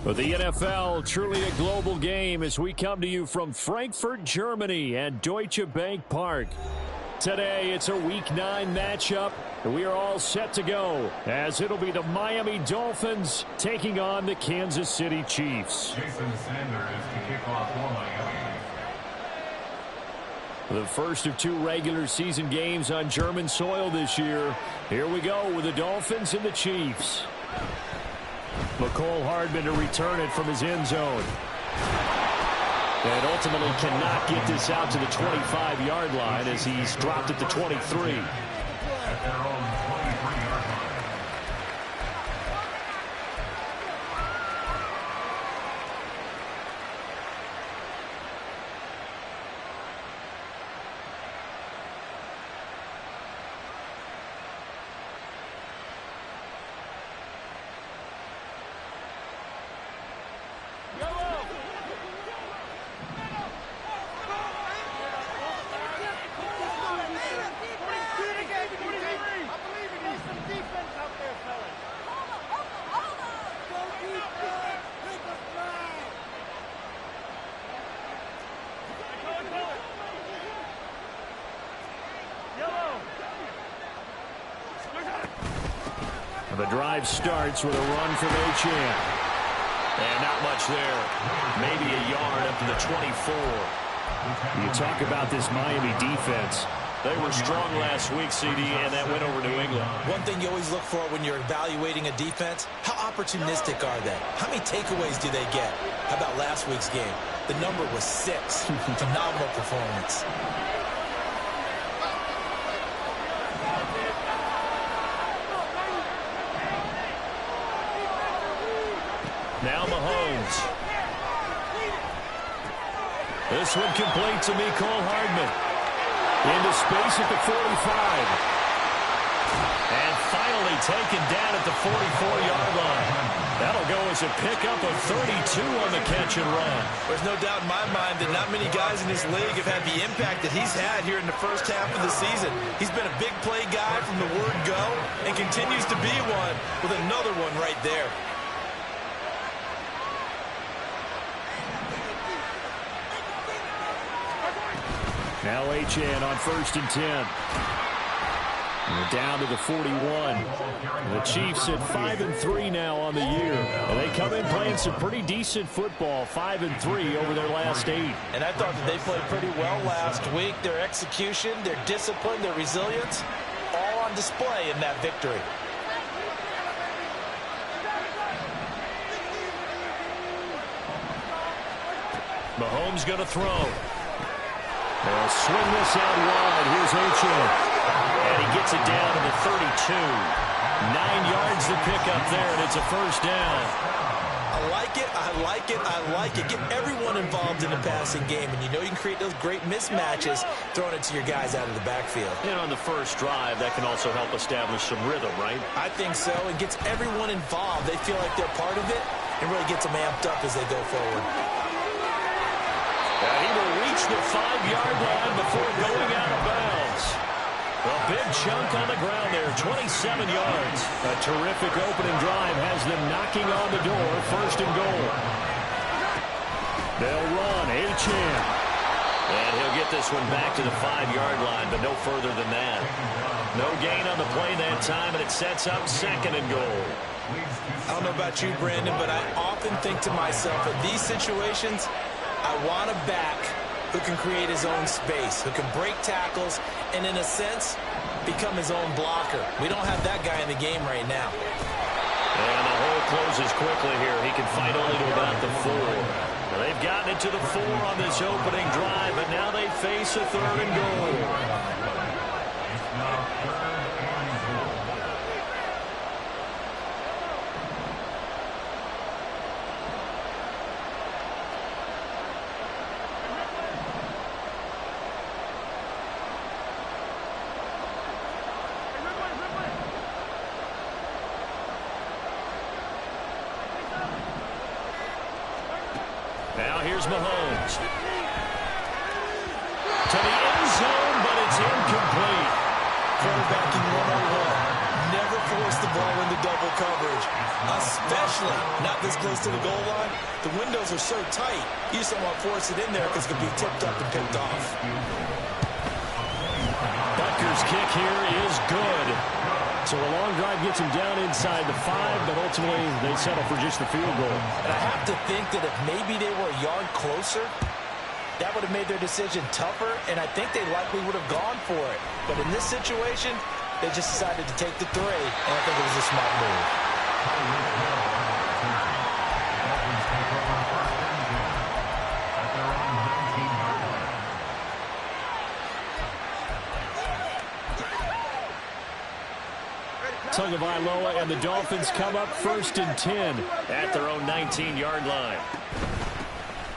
Well, the NFL, truly a global game as we come to you from Frankfurt, Germany and Deutsche Bank Park. Today, it's a Week 9 matchup, and we are all set to go as it'll be the Miami Dolphins taking on the Kansas City Chiefs. Jason Sanders to kick off for Miami. The first of 2 regular season games on German soil this year. Here we go with the Dolphins and the Chiefs. McCole Hardman to return it from his end zone. And ultimately cannot get this out to the 25-yard line as he's dropped at the 23. At their own 23-yard line. The drive starts with a run from H.N. And not much there. Maybe a yard up to the 24. You talk about this Miami defense. They were strong last week, CD, and that went over New England. One thing you always look for when you're evaluating a defense, how opportunistic are they? How many takeaways do they get? How about last week's game? The number was 6. Phenomenal performance. Now Mahomes. This one complete to Mecole Hardman. Into space at the 45. And finally taken down at the 44-yard line. That'll go as a pickup of 32 on the catch and run. There's no doubt in my mind that not many guys in this league have had the impact that he's had here in the first half of the season. He's been a big play guy from the word go and continues to be one with another one right there. Now H.N. on 1st and 10. And down to the 41. The Chiefs at 5-3 now on the year. And they come in playing some pretty decent football, 5-3 over their last 8. And I thought that they played pretty well last week. Their execution, their discipline, their resilience, all on display in that victory. Mahomes going to throw. They'll swing this out wide. Here's H.N. And he gets it down to the 32. 9 yards to pick up there, and it's a first down. I like it, I like it, I like it. Get everyone involved in the passing game, and you know you can create those great mismatches throwing it to your guys out of the backfield. And on the first drive, that can also help establish some rhythm, right? I think so. It gets everyone involved. They feel like they're part of it and really gets them amped up as they go forward. And he will reach the 5-yard line before going out of bounds. A big chunk on the ground there, 27 yards. A terrific opening drive has them knocking on the door, 1st and goal. They'll run, H.N. And he'll get this one back to the 5-yard line, but no further than that. No gain on the play that time, and it sets up 2nd and goal. I don't know about you, Brandon, but I often think to myself, in these situations, I want a back who can create his own space, who can break tackles, and in a sense, become his own blocker. We don't have that guy in the game right now. And the hole closes quickly here. He can fight only to about the 4. Now they've gotten it to the 4 on this opening drive, but now they face a 3rd and goal. Now here's Mahomes. To the end zone, but it's incomplete. Quarterbacking 101. Never force the ball into double coverage, especially not this close to the goal line. The windows are so tight, you just don't want to force it in there because it can be tipped up and picked off. Butker's kick here is good. So a long drive gets him down inside the 5, but ultimately they settle for just the field goal. And I have to think that if maybe they were a yard closer, that would have made their decision tougher, and I think they likely would have gone for it. But in this situation, they just decided to take the 3, and I think it was a smart move. Tagovailoa and the Dolphins come up 1st and 10 at their own 19-yard line.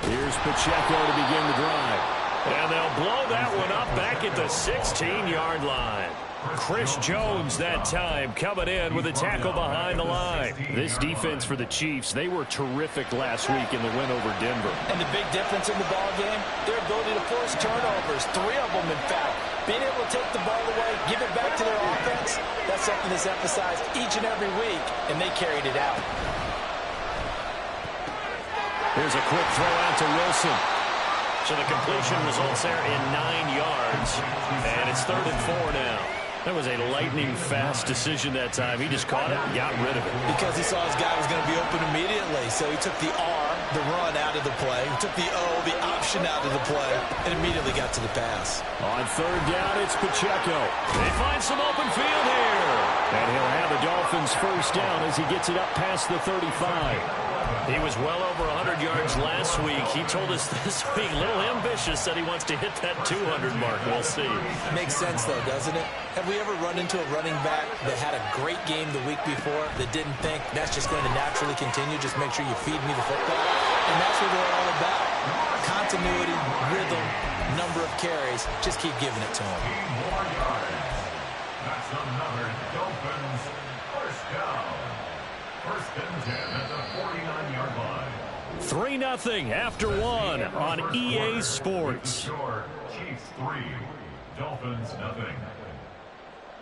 Here's Pacheco to begin the drive. And they'll blow that one up back at the 16-yard line. Chris Jones that time coming in with a tackle behind the line. This defense for the Chiefs, they were terrific last week in the win over Denver. And the big difference in the ball game, their ability to force turnovers, 3 of them in fact. Being able to take the ball away, give it back to their offense, that's something that's emphasized each and every week, and they carried it out. Here's a quick throw out to Wilson. So the completion results there in 9 yards, and it's 3rd and 4 now. That was a lightning-fast decision that time. He just caught it and got rid of it. Because he saw his guy was going to be open immediately, so he took the R, the run, out of the play. He took the O, the option, out of the play, and immediately got to the pass. On 3rd down, it's Pacheco. They find some open field here. And he'll have the Dolphins 1st down as he gets it up past the 35. He was well over 100 yards last week. He told us this week, a little ambitious, that he wants to hit that 200 mark. We'll see. Makes sense, though, doesn't it? Have we ever run into a running back that had a great game the week before that didn't think that's just going to naturally continue? Just make sure you feed me the football. And that's what they're all about. Continuity, rhythm, number of carries. Just keep giving it to him. That's another Dolphins 1st down. 1st and 10 at the 49-yard line. 3-0 after 1 on EA Sports. Chiefs 3, Dolphins nothing.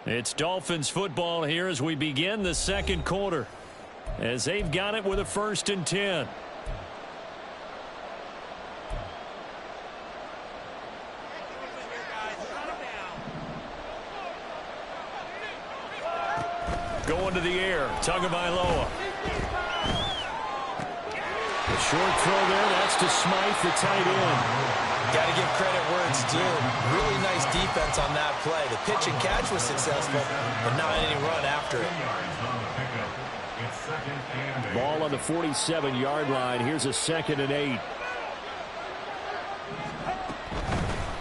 It's Dolphins football here as we begin the 2nd quarter, as they've got it with a 1st and 10. Going to the air, Tagovailoa. The short throw there, that's to Smythe, the tight end. Got to give credit where it's due. Really nice defense on that play. The pitch and catch was successful, but not any run after it. Ball on the 47-yard line. Here's a 2nd and 8.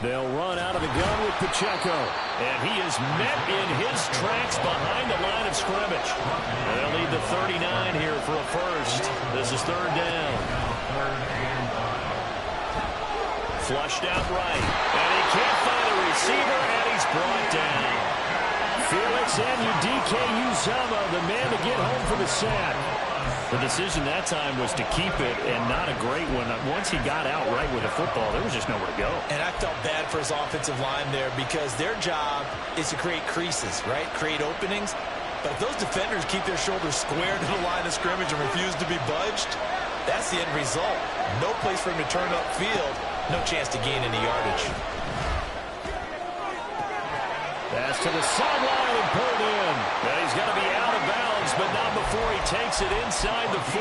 They'll run out of the gun with Pacheco. And he is met in his tracks behind the line of scrimmage. They'll need the 39 here for a 1st. This is 3rd down. Flushed out right. And he can't find a receiver, and he's brought down. Felix Anudike-Uzomah, the man to get home for the sack. The decision that time was to keep it, and not a great one. Once he got out right with the football, there was just nowhere to go. And I felt bad for his offensive line there because their job is to create creases, right? Create openings. But if those defenders keep their shoulders square to the line of scrimmage and refuse to be budged, that's the end result. No place for him to turn upfield. No chance to gain any yardage. Pass to the sideline and pulled in. And he's going to be out of bounds, but not before he takes it inside the 40.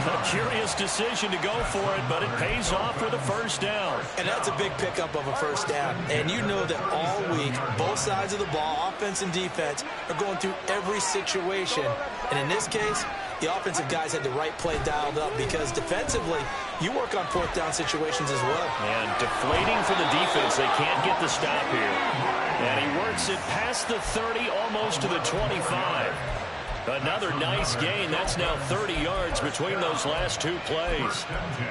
A curious decision to go for it, but it pays off with a 1st down. And that's a big pickup of a 1st down. And you know that all week, both sides of the ball, offense and defense, are going through every situation. And in this case, the offensive guys had the right play dialed up because defensively, you work on 4th down situations as well. And deflating for the defense. They can't get the stop here. And he works it past the 30, almost to the 25. Another nice gain. That's now 30 yards between those last 2 plays.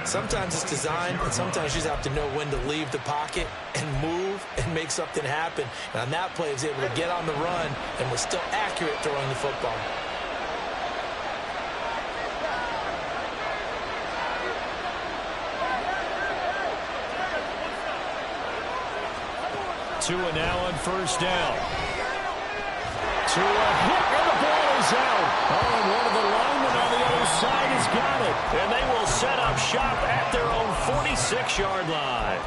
Sometimes it's designed, and sometimes you just have to know when to leave the pocket and move and make something happen. And on that play, he was able to get on the run and was still accurate throwing the football. Tua now on 1st down. Tua hit, and the ball is is out. Oh, and one of the linemen on the other side has got it. And they will set up shop at their own 46-yard line.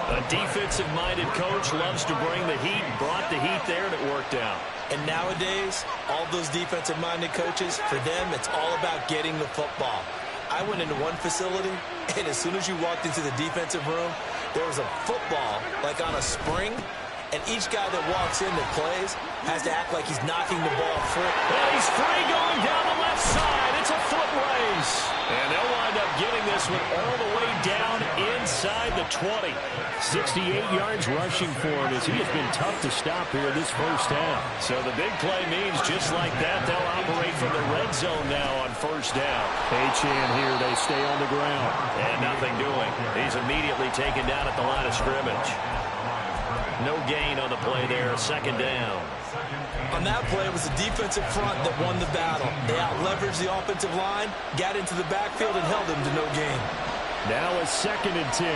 A defensive-minded coach loves to bring the heat, brought the heat there, and it worked out. And nowadays, all those defensive-minded coaches, for them, it's all about getting the football. I went into one facility, and as soon as you walked into the defensive room, there was a football, like on a spring, and each guy that walks in that plays has to act like he's knocking the ball free. And he's free going down the left side. It's a foot race. And they'll wind up getting this one all the way down inside the 20. 68 yards rushing for him as he has been tough to stop here this first half. So the big play means just like that, they'll operate from the red zone now on first down. H-Chan here, they stay on the ground. And nothing doing. He's immediately taken down at the line of scrimmage. No gain on the play there, second down. On that play, it was the defensive front that won the battle. They out-leveraged the offensive line, got into the backfield, and held them to no gain. Now a 2nd and 10.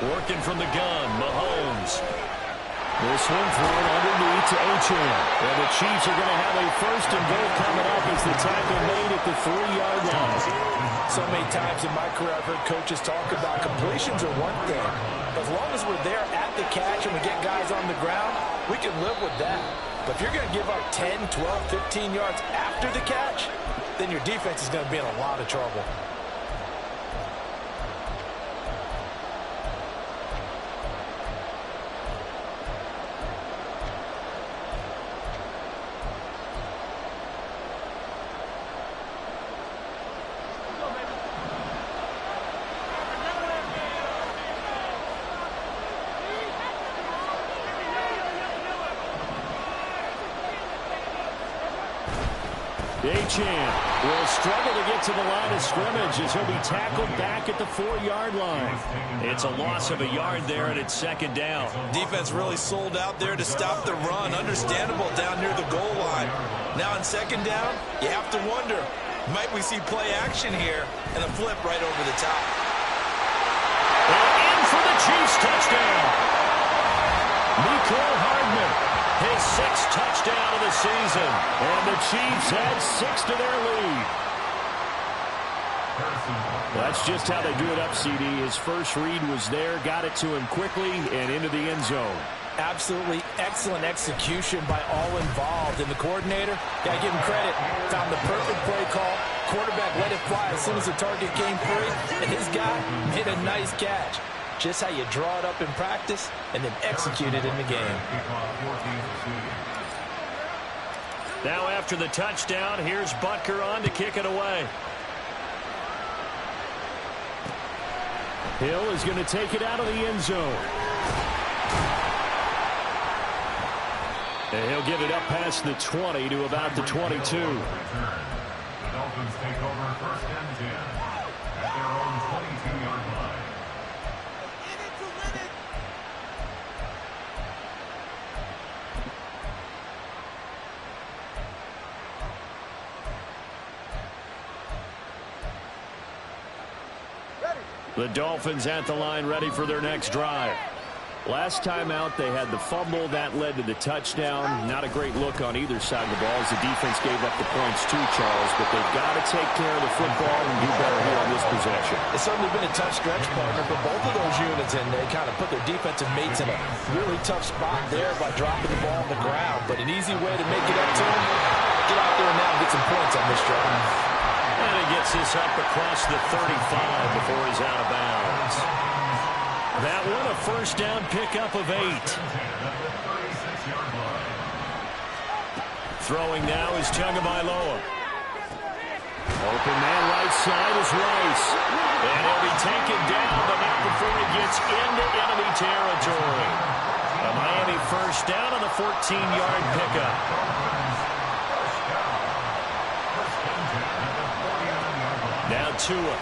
Working from the gun, Mahomes. This one thrown underneath to H-Chan. And the Chiefs are going to have a 1st and goal coming up as the tackle made at the 3-yard line. So many times in my career I've heard coaches talk about completions are one thing. As long as we're there at the catch and we get guys on the ground, we can live with that. But if you're going to give up 10, 12, 15 yards after the catch, then your defense is going to be in a lot of trouble. H-Chan will struggle to get to the line of scrimmage as he'll be tackled back at the 4-yard line. It's a loss of a yard there, and it's 2nd down. Defense really sold out there to stop the run. Understandable down near the goal line. Now on 2nd down, you have to wonder, might we see play action here and a flip right over the top? And in for the Chiefs touchdown. Mecole Hardman. His 6th touchdown of the season. And the Chiefs add 6 to their lead. That's just how they drew it up, CD. His first read was there, got it to him quickly, and into the end zone. Absolutely excellent execution by all involved. And the coordinator, got to give him credit, found the perfect play call. Quarterback let it fly as soon as the target came free, and his guy made a nice catch. Just how you draw it up in practice and then execute it in the game. Now after the touchdown, here's Butker on to kick it away. Hill is going to take it out of the end zone. And he'll get it up past the 20 to about the 22. The Dolphins take over 1st and 10 at their own 22-yard line. The Dolphins at the line ready for their next drive. Last time out, they had the fumble. That led to the touchdown. Not a great look on either side of the ball as the defense gave up the points too, Charles. But they've got to take care of the football and do better here on this possession. It's certainly been a tough stretch, partner, for both of those units, and they kind of put their defensive mates in a really tough spot there by dropping the ball on the ground. But an easy way to make it up to them, get out there now and get some points on this drive. And he gets this up across the 35 before he's out of bounds. That one a 1st down pickup of 8. Throwing now is Tagovailoa. Open man right side is Rice. And he'll be taken down, but not before he gets into enemy territory. A Miami 1st down on the 14-yard pickup. Now Tua.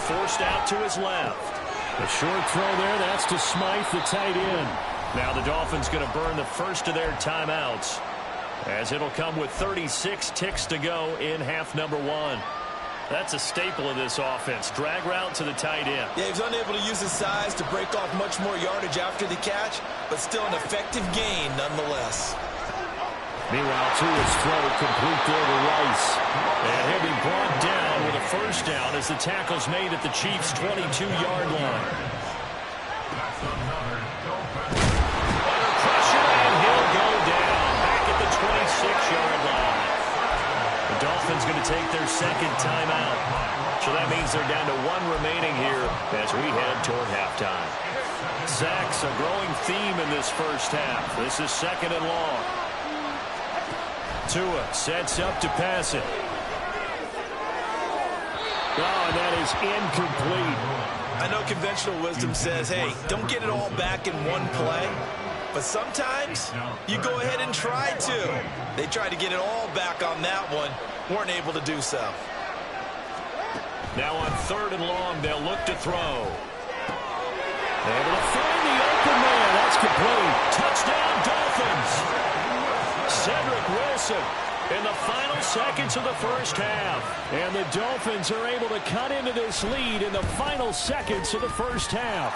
Forced out to his left. A short throw there, that's to Smythe, the tight end. Now the Dolphins going to burn the first of their timeouts as it'll come with 36 ticks to go in half number 1. That's a staple of this offense. Drag route to the tight end. Yeah, he was unable to use his size to break off much more yardage after the catch, but still an effective gain nonetheless. Meanwhile, Tua's throw complete there to Rice. And he'll be brought down with a first down as the tackle's made at the Chiefs' 22-yard line. Under pressure, and he'll go down back at the 26-yard line. The Dolphins going to take their second timeout. So that means they're down to one remaining here as we head toward halftime. Sacks a growing theme in this first half. This is second and long. Tua sets up to pass it. Oh, and that is incomplete. I know conventional wisdom says, hey, don't get it all back in one play. But sometimes you go ahead and try to. They tried to get it all back on that one. Weren't able to do so. Now on third and long, they'll look to throw. Able to find the open man. That's complete. Touchdown, Dolphins. Cedric Wilson in the final seconds of the first half. And the Dolphins are able to cut into this lead in the final seconds of the first half.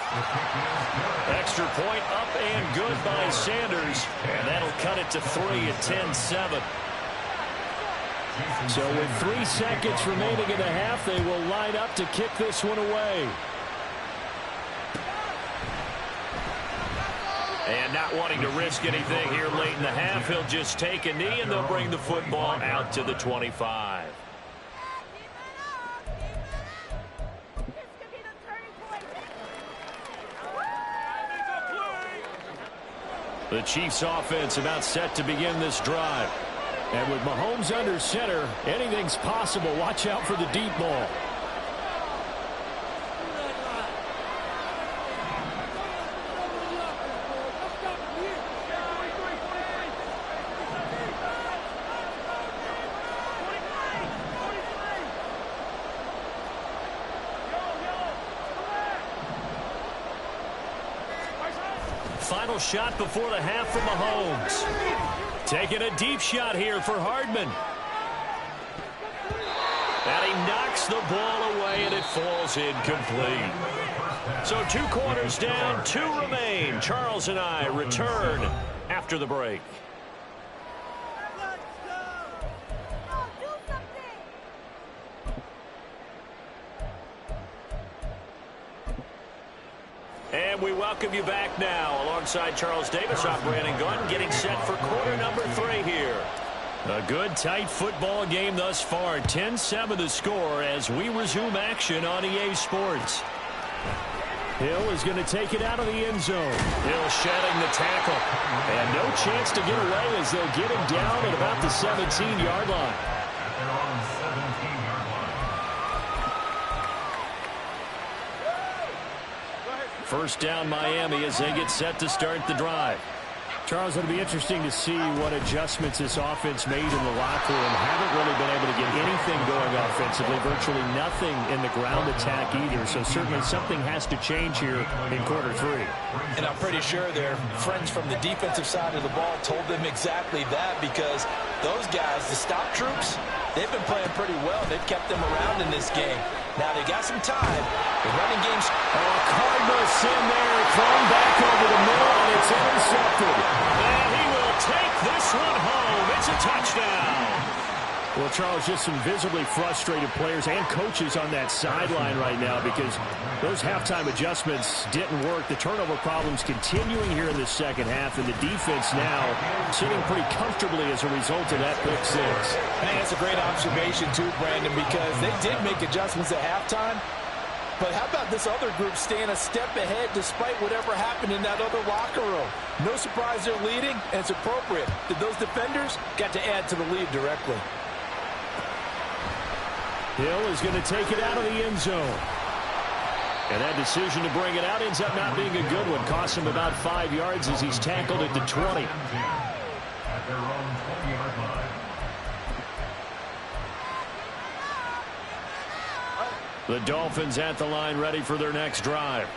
Extra point up and good by Sanders. And that'll cut it to 3 at 10-7. So with 3 seconds remaining in the half, they will line up to kick this one away. And not wanting to risk anything here late in the half, he'll just take a knee and they'll bring the football out to the 25. The Chiefs offense about set to begin this drive. And with Mahomes under center, anything's possible. Watch out for the deep ball. Final shot before the half from Mahomes. Taking a deep shot here for Hardman. And he knocks the ball away, and it falls incomplete. So 2 quarters down, 2 remain. Charles and I return after the break. And we welcome you back now. Alongside Charles Davis, I'm Brandon Gunn, getting set for quarter number 3 here. A good, tight football game thus far. 10-7 the score as we resume action on EA Sports. Hill is going to take it out of the end zone. Hill shedding the tackle. And no chance to get away as they'll get him down at about the 17-yard line. First down, Miami, as they get set to start the drive. Charles, it'll be interesting to see what adjustments this offense made in the locker room. Haven't really been able to get anything going offensively. Virtually nothing in the ground attack either. So certainly something has to change here in quarter 3. And I'm pretty sure their friends from the defensive side of the ball told them exactly that, because those guys, the stop troops, they've been playing pretty well. They've kept them around in this game. Now they got some time. The running game's... Oh, Cardinals in there, thrown back over the middle, and it's intercepted. And he will take this one home. It's a touchdown. Well, Charles, just some visibly frustrated players and coaches on that sideline right now because those halftime adjustments didn't work. The turnover problems continuing here in the second half, and the defense now sitting pretty comfortably as a result of that pick 6. I think that's a great observation too, Brandon, because they did make adjustments at halftime. But how about this other group staying a step ahead despite whatever happened in that other locker room? No surprise they're leading, and it's appropriate that those defenders got to add to the lead directly. Hill is going to take it out of the end zone. And that decision to bring it out ends up not being a good one. Costs him about 5 yards as he's tackled at the 20. At their own 20-yard line. The Dolphins at the line ready for their next drive.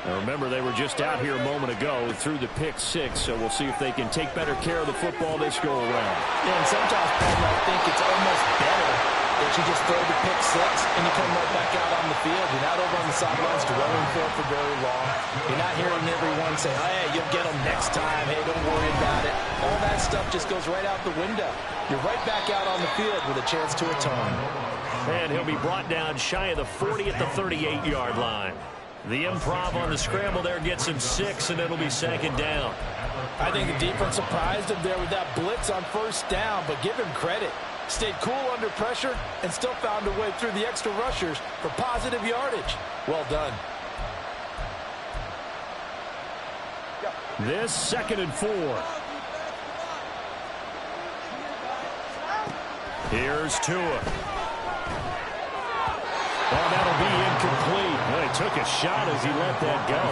Now remember, they were just out here a moment ago through the pick six, so we'll see if they can take better care of the football this go around. Yeah, and sometimes, Paul, I think it's almost better that you just throw the pick six and you come right back out on the field. You're not over on the sidelines dwelling for it for very long. You're not hearing everyone say, hey, you'll get them next time. Hey, don't worry about it. All that stuff just goes right out the window. You're right back out on the field with a chance to atone. And he'll be brought down shy of the 40 at the 38-yard line. The improv on the scramble there gets him 6, and it'll be second down. I think the defense surprised him there with that blitz on first down, but give him credit. Stayed cool under pressure and still found a way through the extra rushers for positive yardage. Well done. This 2nd and 4. Here's Tua. Oh, that'll be incomplete. Well, he took a shot as he let that go.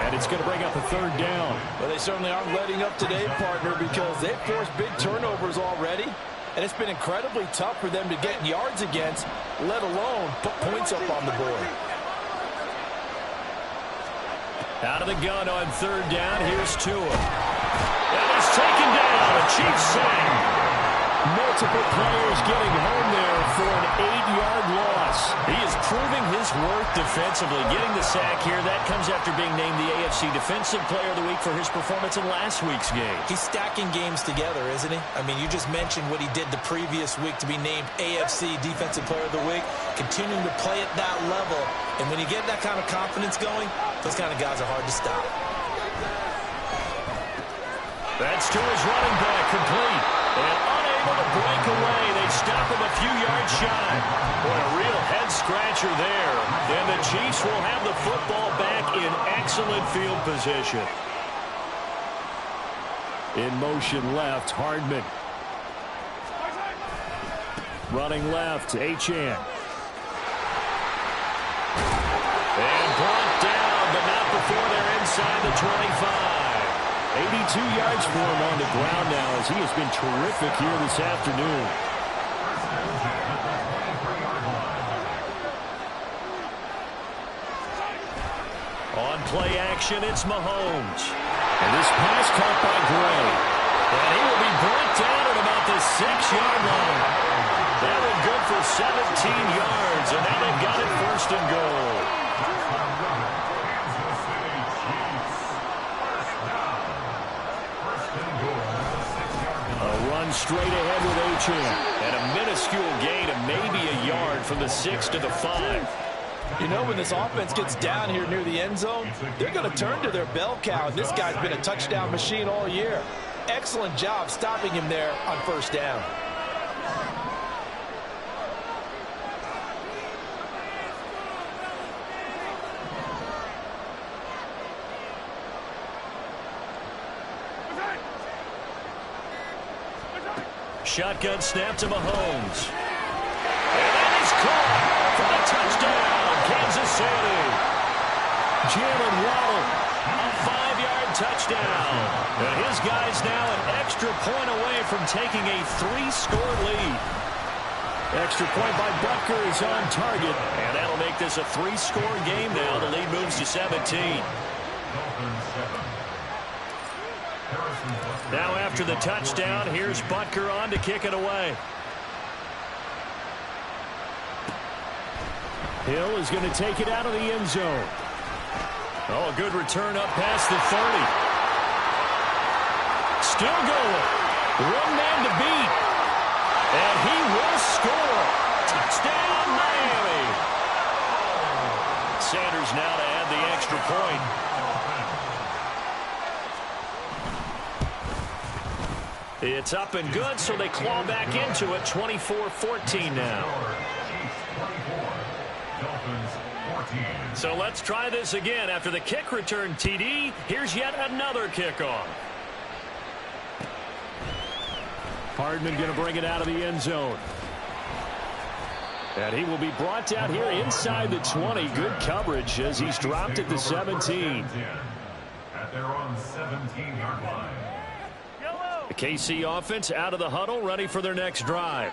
And it's going to bring up a 3rd down. Well, they certainly aren't letting up today, partner, because they've forced big turnovers already. And it's been incredibly tough for them to get yards against, let alone put points up on the board. Out of the gun on 3rd down. Here's Tua. And he's taken down. A Chiefs sack. Multiple players getting home there for an 8-yard loss. He is proving his worth defensively. Getting the sack here, that comes after being named the AFC Defensive Player of the Week for his performance in last week's game. He's stacking games together, isn't he? I mean, you just mentioned what he did the previous week to be named AFC Defensive Player of the Week, continuing to play at that level. And when you get that kind of confidence going, those kind of guys are hard to stop. That's to his running back, complete. And unable to break away. They stop him a few yards shy. Boy, a real head-scratcher there. And the Chiefs will have the football back in excellent field position. In motion left, Hardman. Running left, Achane. And brought down, but not before they're inside the 25. 82 yards for him on the ground now as he has been terrific here this afternoon. On play action, it's Mahomes. And this pass caught by Gray. And he will be brought down at about the 6-yard line. That one good for 17 yards, and now they've got it 1st and goal. Straight ahead with Achane. And a minuscule gain of maybe a yard from the 6 to the 5. You know, when this offense gets down here near the end zone, they're going to turn to their bell cow. And this guy's been a touchdown machine all year. Excellent job stopping him there on 1st down. Shotgun snap to Mahomes. And he's caught for the touchdown, Kansas City. Jalen Waddle, a 5-yard touchdown. And his guy's now an extra point away from taking a 3-score lead. Extra point by Butker is on target. And that'll make this a 3-score game now. The lead moves to 17. Now after the touchdown, here's Butker on to kick it away. Hill is going to take it out of the end zone. Oh, a good return up past the 30. Still going. One man to beat. And he will score. Touchdown, Miami. Sanders now to add the extra point. It's up and good, so they claw back into it. 24-14 now. So let's try this again. After the kick return TD, here's yet another kickoff. Hardman going to bring it out of the end zone. And he will be brought down here inside the 20. Good coverage as he's dropped at the 17. At their own 17-yard line. The KC offense out of the huddle, ready for their next drive.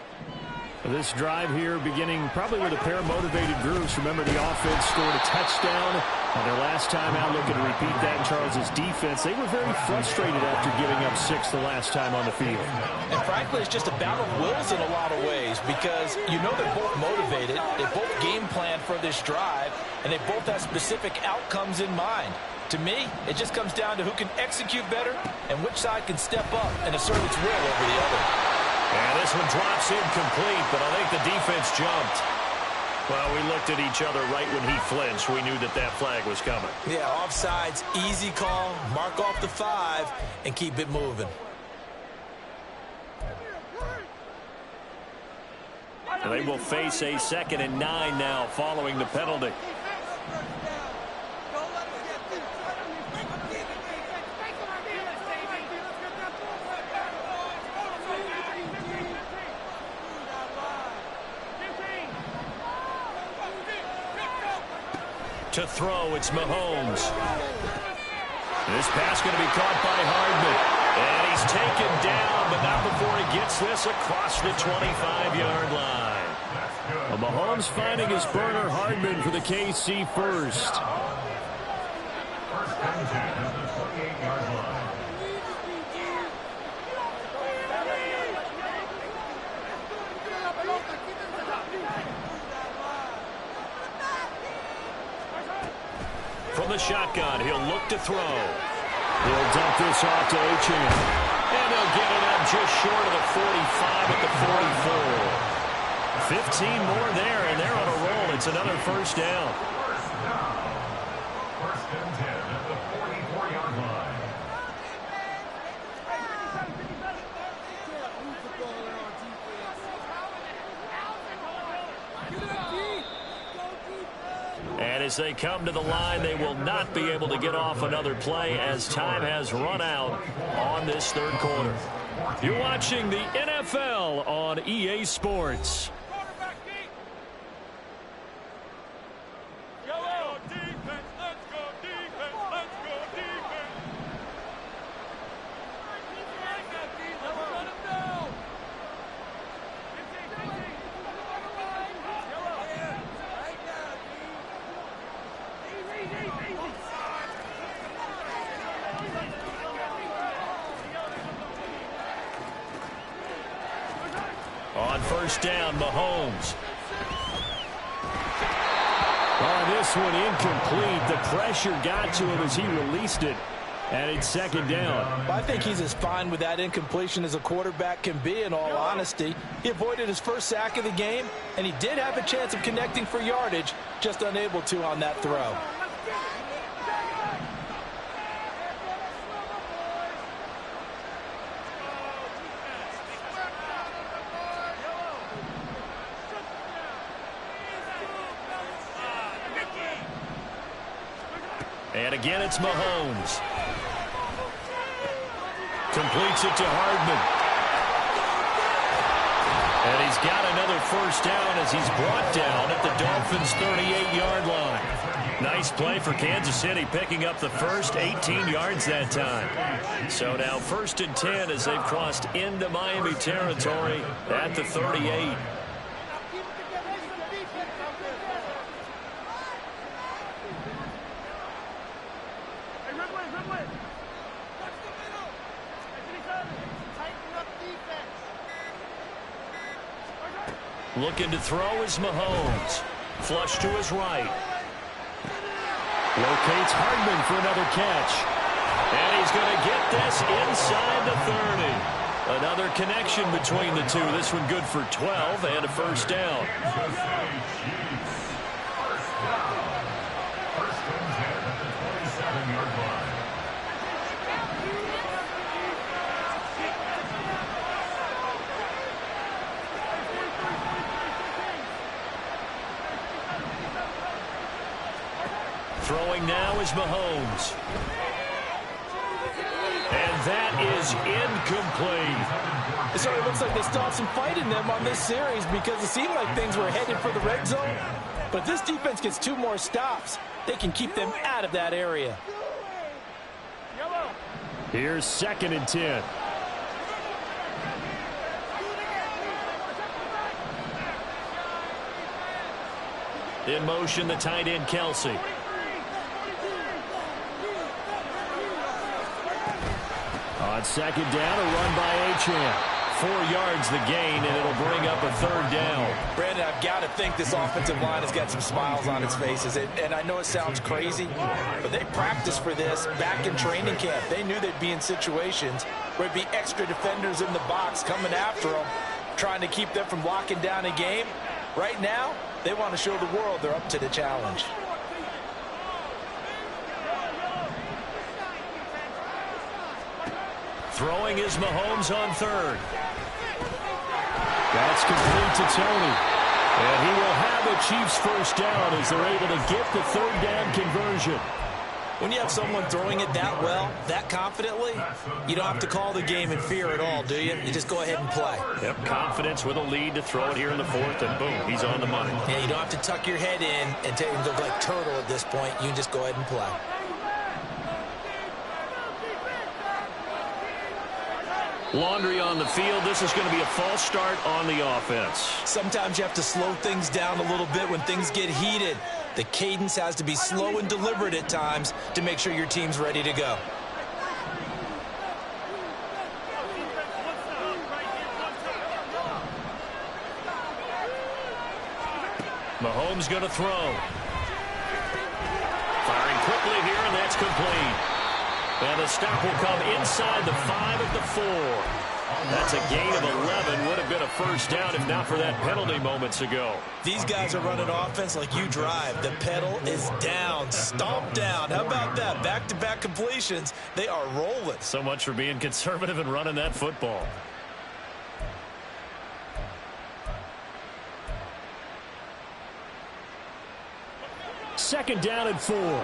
This drive here beginning probably with a pair of motivated groups. Remember, the offense scored a touchdown And their last time out, looking to repeat that, Charles's defense, they were very frustrated after giving up 6 the last time on the field. And frankly, it's just a battle of wills in a lot of ways because you know they're both motivated, they both game plan for this drive, and they both have specific outcomes in mind. To me, it just comes down to who can execute better and which side can step up and assert its will over the other. And this one drops incomplete, but I think the defense jumped. Well, we looked at each other right when he flinched. We knew that that flag was coming. Yeah, offsides, easy call, mark off the 5, and keep it moving. And they will face a 2nd and 9 now following the penalty. To throw, it's Mahomes. This pass going to be caught by Hardman. And he's taken down, but not before he gets this across the 25-yard line. Well, Mahomes finding his burner. Hardman for the KC first. First and 10 at the 28-yard line. From the shotgun, he'll look to throw. He'll dump this off to Achane. And they'll get it up just short of the 45 at the 44. 15 more there, and they're on a roll. It's another first down. First down. First and 10 at the 44-yard line. And as they come to the line, they will not be able to get off another play as time has run out on this third quarter. You're watching the NFL on EA Sports. On first down, Mahomes. Oh, this one incomplete. The pressure got to him as he released it. And it's second down. Well, I think he's as fine with that incompletion as a quarterback can be, in all honesty. He avoided his first sack of the game, and he did have a chance of connecting for yardage, just unable to on that throw. And again, it's Mahomes. Completes it to Hardman. And he's got another first down as he's brought down at the Dolphins' 38-yard line. Nice play for Kansas City, picking up the first 18 yards that time. So now first and 10 as they've crossed into Miami territory at the 38. Looking to throw is Mahomes. Flush to his right. Locates Hardman for another catch. And he's going to get this inside the 30. Another connection between the two. This one good for 12 and a first down. First and 10 at the 27-yard line. Throwing now is Mahomes. And that is incomplete. It certainly looks like they still have some fight in them on this series because it seemed like things were headed for the red zone. But if this defense gets 2 more stops, they can keep them out of that area. Here's second and 10. In motion, the tight end, Kelsey. On second down, a run by Achane. 4 yards the gain, and it'll bring up a third down. Brandon, I've got to think this offensive line has got some smiles on its faces. And I know it sounds crazy, but they practiced for this back in training camp. They knew they'd be in situations where it'd be extra defenders in the box coming after them, trying to keep them from locking down a game. Right now, they want to show the world they're up to the challenge. Throwing is Mahomes on third. That's complete to Tony. And he will have a Chiefs first down as they're able to get the third down conversion. When you have someone throwing it that well, that confidently, you don't have to call the game in fear at all, do you? You just go ahead and play. Yep, confidence with a lead to throw it here in the fourth, and boom, he's on the money. Yeah, you don't have to tuck your head in and take him to look like turtle at this point. You can just go ahead and play. Laundry on the field. This is going to be a false start on the offense. Sometimes you have to slow things down a little bit when things get heated. The cadence has to be slow and deliberate at times to make sure your team's ready to go. Mahomes going to throw. Firing quickly here, and that's complete. And the stop will come inside the 5 at the 4. That's a gain of 11. Would have been a first down if not for that penalty moments ago. These guys are running offense like you drive. The pedal is down, stomp down. How about that? Back-to-back completions. They are rolling. So much for being conservative and running that football. Second down and 4.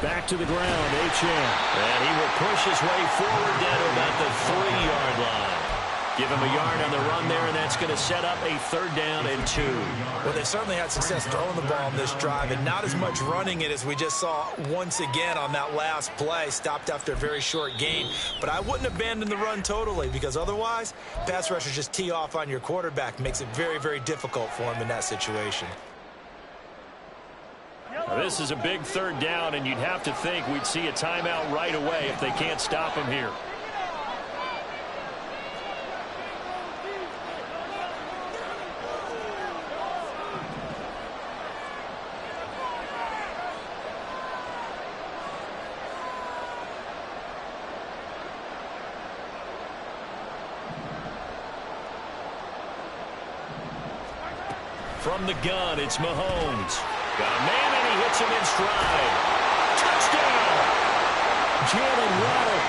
Back to the ground, Achane. And he will push his way forward down to about the 3-yard line. Give him a yard on the run there, and that's going to set up a third down and 2. Well, they certainly had success throwing the ball on this drive, and not as much running it as we just saw once again on that last play. Stopped after a very short gain. But I wouldn't abandon the run totally, because otherwise, pass rushers just tee off on your quarterback. Makes it very, very difficult for him in that situation. This is a big third down, and you'd have to think we'd see a timeout right away if they can't stop him here. From the gun, it's Mahomes. Got a man, and he hits him in stride. Touchdown! Jalen Waddle.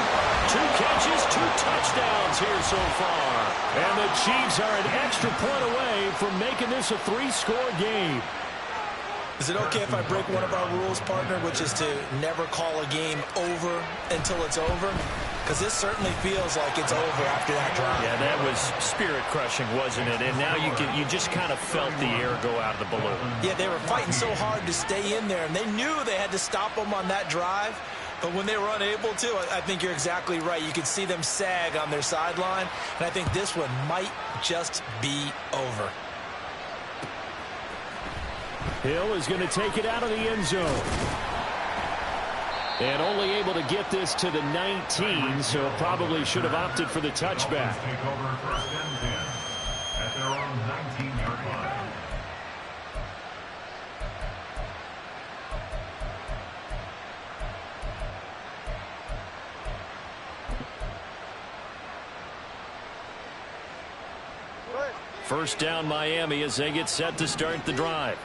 2 catches, 2 touchdowns here so far. And the Chiefs are an extra point away from making this a 3-score game. Is it okay if I break one of our rules, partner, which is to never call a game over until it's over? Because this certainly feels like it's over after that drive. Yeah, that was spirit-crushing, wasn't it? And now you just kind of felt the air go out of the balloon. Yeah, they were fighting so hard to stay in there, and they knew they had to stop them on that drive. But when they were unable to, I think you're exactly right. You could see them sag on their sideline, and I think this one might just be over. Hill is going to take it out of the end zone. And only able to get this to the 19, so probably should have opted for the touchback. Take over first and 10 at their own 19-yard line. First down Miami as they get set to start the drive.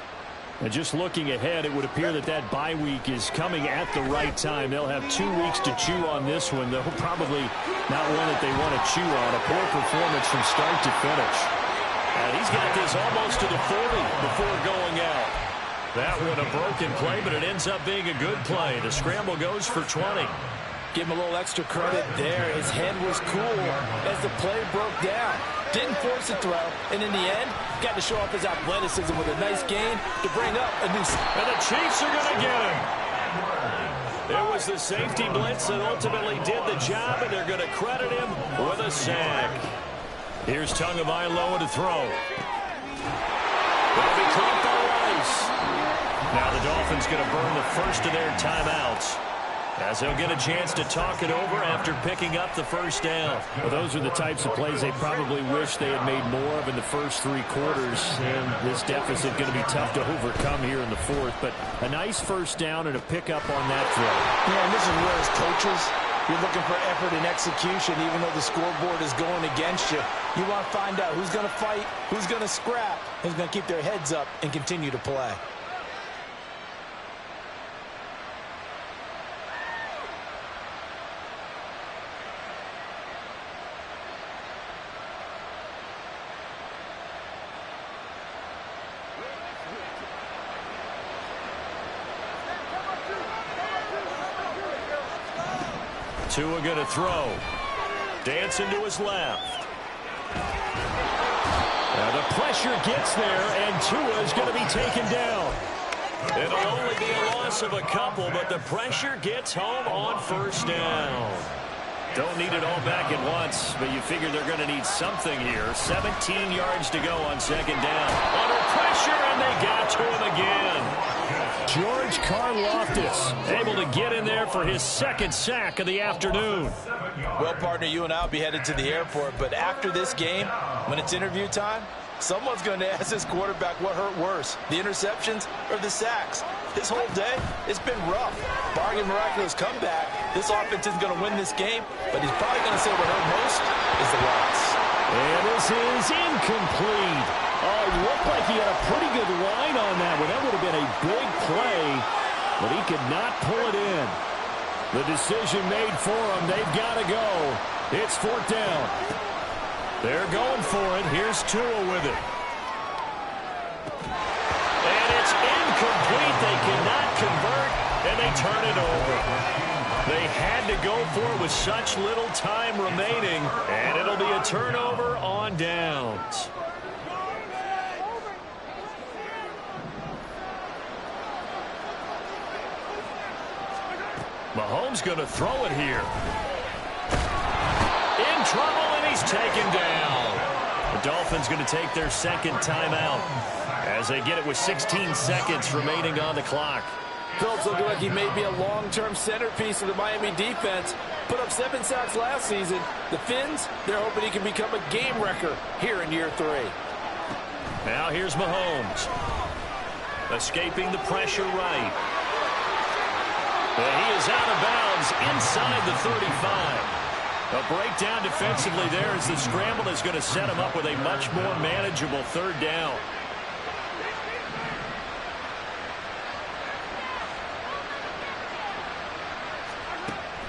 And just looking ahead, it would appear that that bye week is coming at the right time. They'll have 2 weeks to chew on this one, though probably not one that they want to chew on. A poor performance from start to finish. And he's got this almost to the 40 before going out. That one a broken play, but it ends up being a good play. The scramble goes for 20. Give him a little extra credit there. His head was cool as the play broke down. Didn't force a throw, and in the end, got to show off his athleticism with a nice gain to bring up a new... And the Chiefs are going to get him. It was the safety blitz that ultimately did the job, and they're going to credit him with a sack. Here's Tagovailoa to throw. That'll be caught by Rice. Now the Dolphins going to burn the first of their timeouts, as they'll get a chance to talk it over after picking up the first down. Well, those are the types of plays they probably wish they had made more of in the first 3 quarters. And this deficit going to be tough to overcome here in the fourth. But a nice first down and a pickup on that throw. Yeah, and this is where as coaches, you're looking for effort and execution, even though the scoreboard is going against you. You want to find out who's going to fight, who's going to scrap, who's going to keep their heads up and continue to play. Tua going to throw. Dancing to his left. Now the pressure gets there, and Tua is going to be taken down. It'll only be a loss of a couple, but the pressure gets home on first down. Don't need it all back at once, but you figure they're going to need something here. 17 yards to go on second down. Under pressure, and they got to him again. George Karlaftis able to get in there for his second sack of the afternoon. Well, partner, you and I will be headed to the airport, but after this game, when it's interview time, someone's going to ask this quarterback what hurt worse, the interceptions or the sacks. His whole day, it's been rough. Barring a miraculous comeback, this offense is going to win this game, but he's probably going to say what hurt most is the loss. And this is incomplete. Oh, it looked like he had a pretty good line on that one. That would have been a big play, but he could not pull it in. The decision made for him. They've got to go. It's fourth down. They're going for it. Here's Tua with it. And it's incomplete. They cannot convert, and they turn it over. They had to go for it with such little time remaining, and it'll be a turnover on downs. Mahomes going to throw it here. In trouble, and he's taken down. The Dolphins going to take their second timeout as they get it with 16 seconds remaining on the clock. Phillips looking like he may be a long-term centerpiece of the Miami defense. Put up 7 sacks last season. The Fins, they're hoping he can become a game wrecker here in year 3. Now here's Mahomes. Escaping the pressure right. And he is out of bounds inside the 35. A breakdown defensively there as the scramble is going to set him up with a much more manageable third down.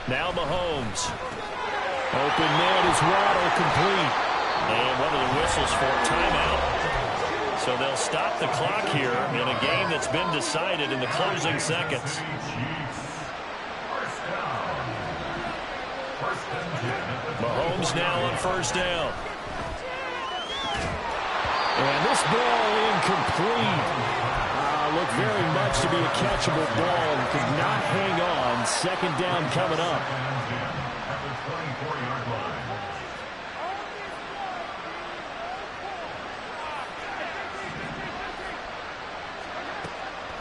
Now Mahomes. Open man is Waddle, complete. And one of the whistles for a timeout. So they'll stop the clock here in a game that's been decided in the closing seconds. Mahomes now on first down. And this ball incomplete. Looked very much to be a catchable ball and could not hang on. Second down coming up.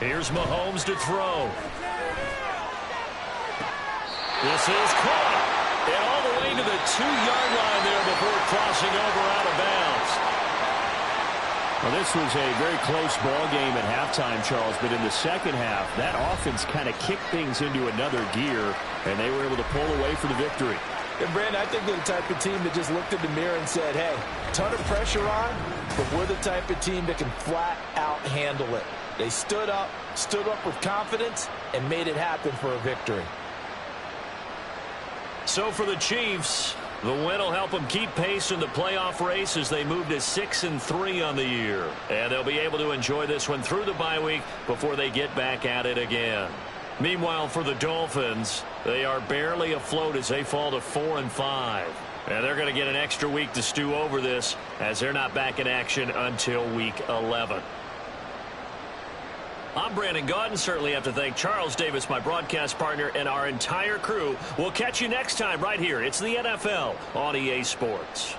Here's Mahomes to throw. This is caught. And all the way to the 2-yard line there before crossing over out of bounds. Well, this was a very close ball game at halftime, Charles, but in the second half, that offense kind of kicked things into another gear, and they were able to pull away for the victory. And, Brandon, I think they're the type of team that just looked in the mirror and said, hey, ton of pressure on, but we're the type of team that can flat out handle it. They stood up with confidence, and made it happen for a victory. So for the Chiefs, the win will help them keep pace in the playoff race as they move to 6-3 on the year. And they'll be able to enjoy this one through the bye week before they get back at it again. Meanwhile, for the Dolphins, they are barely afloat as they fall to 4-5. And they're going to get an extra week to stew over this as they're not back in action until week 11. I'm Brandon Gaudin. Certainly have to thank Charles Davis, my broadcast partner, and our entire crew. We'll catch you next time right here. It's the NFL on EA Sports.